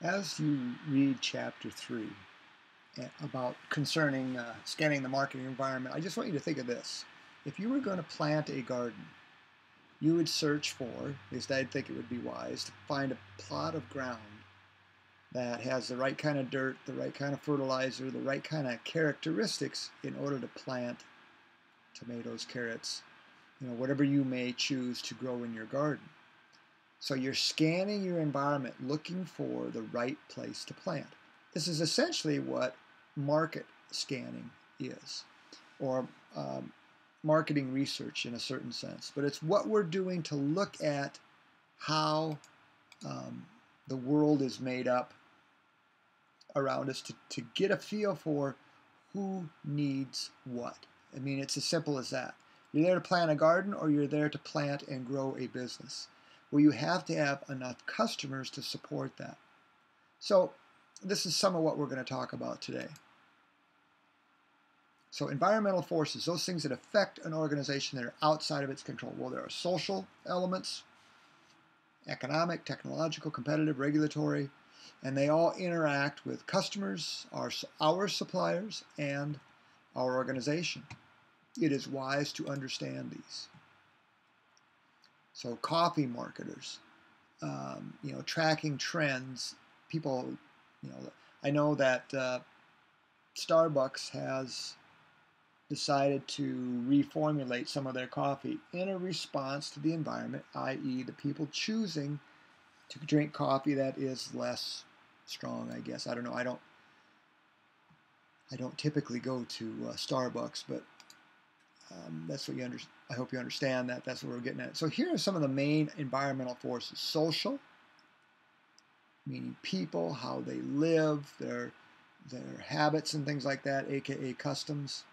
As you read Chapter 3 about concerning scanning the marketing environment, I just want you to think of this. If you were going to plant a garden, you would search for, at least I'd think it would be wise, to find a plot of ground that has the right kind of dirt, the right kind of fertilizer, the right kind of characteristics in order to plant tomatoes, carrots, whatever you may choose to grow in your garden. So you're scanning your environment looking for the right place to plant. This is essentially what market scanning is, or marketing research in a certain sense. But it's what we're doing to look at how the world is made up around us to get a feel for who needs what. I mean, it's as simple as that. You're there to plant a garden, or you're there to plant and grow a business. Well, you have to have enough customers to support that. So this is some of what we're going to talk about today. So environmental forces, those things that affect an organization that are outside of its control. Well, there are social elements, economic, technological, competitive, regulatory, and they all interact with customers, our suppliers, and our organization. It is wise to understand these. So coffee marketers, tracking trends. People, I know that Starbucks has decided to reformulate some of their coffee in a response to the environment, i.e. the people choosing to drink coffee that is less strong, I guess. I don't know. I don't typically go to Starbucks, but that's what I hope you understand that. That's what we're getting at. So here are some of the main environmental forces. Social, meaning people, how they live, their habits and things like that, aka customs.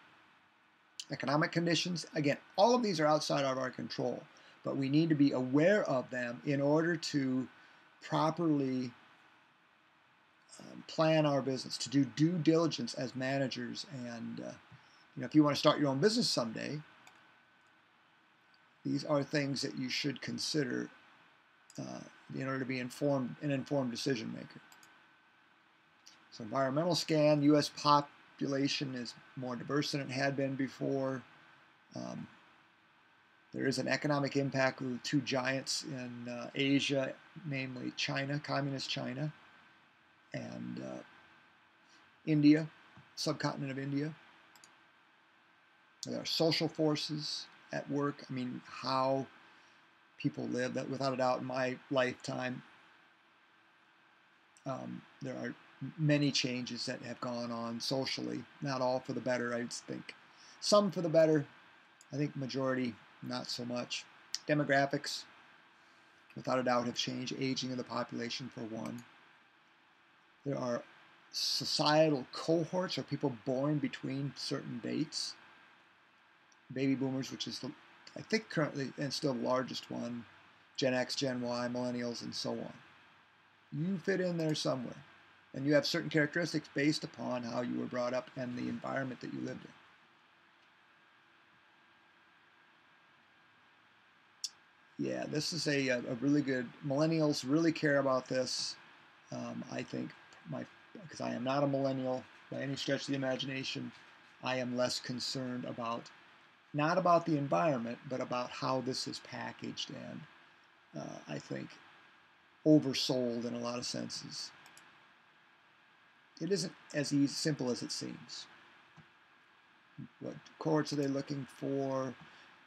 Economic conditions, again, all of these are outside of our control, but we need to be aware of them in order to properly plan our business, to do due diligence as managers. And if you want to start your own business someday, these are things that you should consider in order to be an informed decision maker. So environmental scan, U.S. population is more diverse than it had been before. There is an economic impact with two giants in Asia, namely China, communist China, and India, subcontinent of India. There are social forces at work. I mean, how people live. That, without a doubt, in my lifetime, there are many changes that have gone on socially. Not all for the better, I think. Some for the better. I think majority, not so much. Demographics, without a doubt, have changed. Aging of the population, for one. There are societal cohorts, or people born between certain dates. Baby boomers, which is, I think, currently and still the largest one. Gen X, Gen Y, Millennials, and so on. You fit in there somewhere. And you have certain characteristics based upon how you were brought up and the environment that you lived in. Yeah, this is a really good, millennials really care about this. I think, because I am not a millennial by any stretch of the imagination, I am less concerned about, not about the environment, but about how this is packaged and, I think, oversold in a lot of senses. It isn't as simple as it seems. What cohorts are they looking for?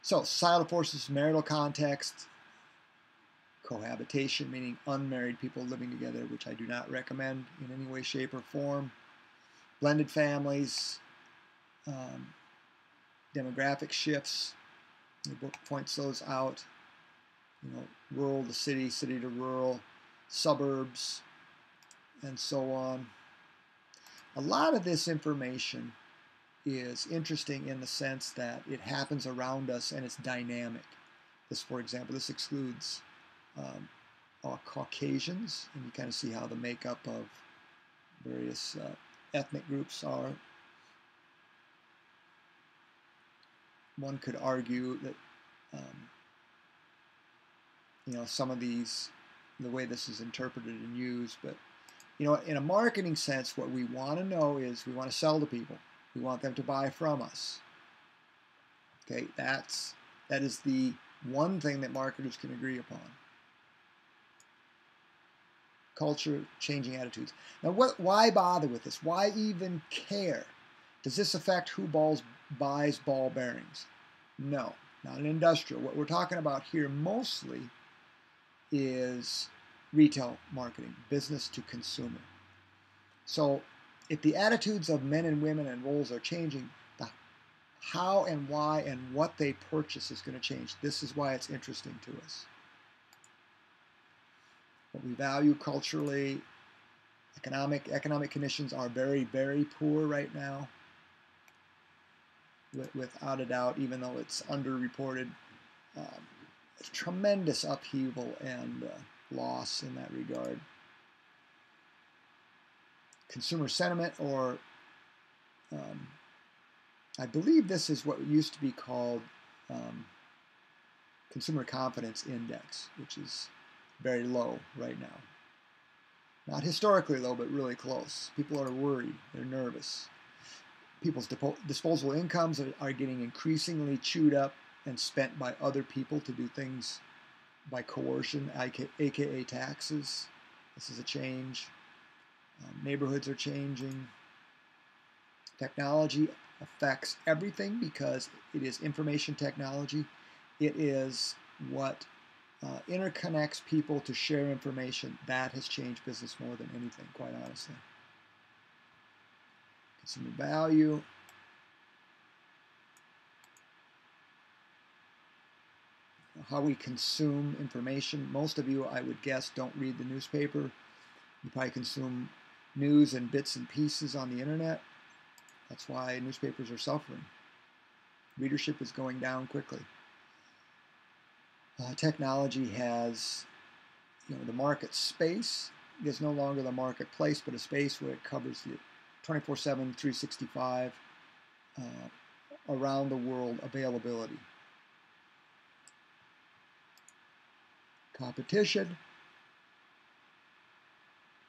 So, societal forces, marital context, cohabitation, meaning unmarried people living together, which I do not recommend in any way, shape, or form. Blended families, demographic shifts. The book points those out. Rural to city, city to rural, suburbs, and so on. A lot of this information is interesting in the sense that it happens around us and it's dynamic. This, for example, this excludes Caucasians, and you kind of see how the makeup of various ethnic groups are. One could argue that some of these, the way this is interpreted and used, but You know, in a marketing sense, what we want to know is we want to sell to people. We want them to buy from us. Okay, that is the one thing that marketers can agree upon. Culture, changing attitudes. Now, why bother with this? Why even care? Does this affect who buys ball bearings? No, not in industrial. What we're talking about here mostly is retail marketing, business to consumer. So if the attitudes of men and women and roles are changing, the how and why and what they purchase is going to change. This is why it's interesting to us. What we value culturally, economic conditions are very, very poor right now. Without a doubt, even though it's underreported, tremendous upheaval and loss in that regard. Consumer sentiment, or I believe this is what used to be called consumer confidence index, which is very low right now. Not historically low, but really close. People are worried. They're nervous. People's disposable incomes are getting increasingly chewed up and spent by other people to do things by coercion, aka taxes. This is a change. Neighborhoods are changing. Technology affects everything because it is information technology. It is what interconnects people to share information. That has changed business more than anything, quite honestly. Consumer value. How we consume information. Most of you, I would guess, don't read the newspaper. You probably consume news and bits and pieces on the internet. That's why newspapers are suffering. Readership is going down quickly. Technology has, the market space is no longer the marketplace, but a space where it covers the 24/7, 365, around the world availability. Competition.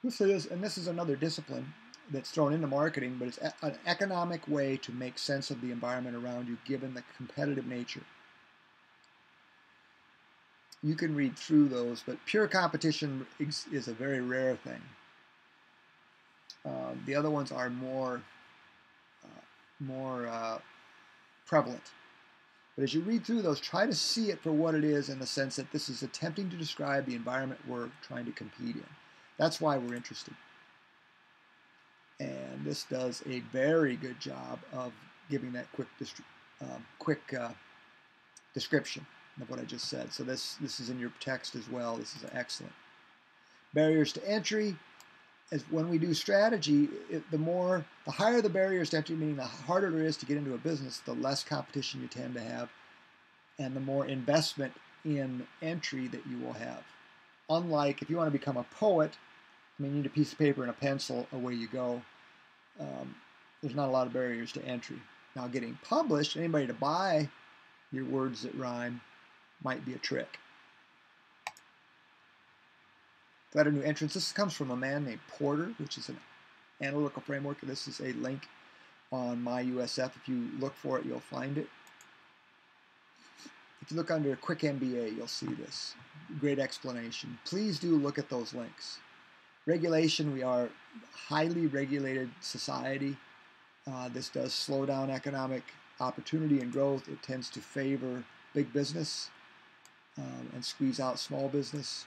This is another discipline that's thrown into marketing, but it's an economic way to make sense of the environment around you given the competitive nature. You can read through those, but pure competition is a very rare thing. The other ones are more prevalent. But as you read through those, try to see it for what it is, in the sense that this is attempting to describe the environment we're trying to compete in. That's why we're interested. And this does a very good job of giving that quick description of what I just said. So this is in your text as well. This is excellent. Barriers to entry. As when we do strategy, the higher the barriers to entry, meaning the harder it is to get into a business, the less competition you tend to have, and the more investment in entry that you will have. Unlike if you want to become a poet, you need a piece of paper and a pencil, away you go. There's not a lot of barriers to entry. Now, getting published, anybody to buy your words that rhyme might be a trick. Better new entrance. This comes from a man named Porter, which is an analytical framework. This is a link on MyUSF. If you look for it, you'll find it. If you look under Quick MBA, you'll see this. Great explanation. Please do look at those links. Regulation. We are a highly regulated society. This does slow down economic opportunity and growth. It tends to favor big business and squeeze out small business.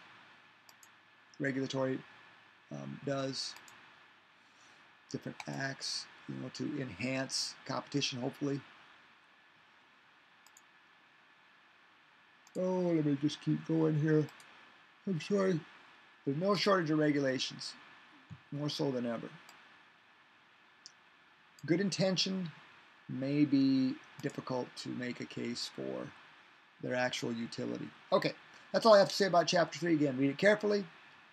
Regulatory does different acts, to enhance competition, hopefully. Oh, let me just keep going here. I'm sorry. There's no shortage of regulations, more so than ever. Good intention may be difficult to make a case for their actual utility. Okay, that's all I have to say about Chapter 3. Again, read it carefully.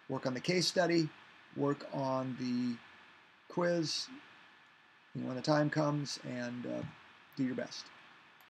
Work on the case study, work on the quiz when the time comes, and do your best.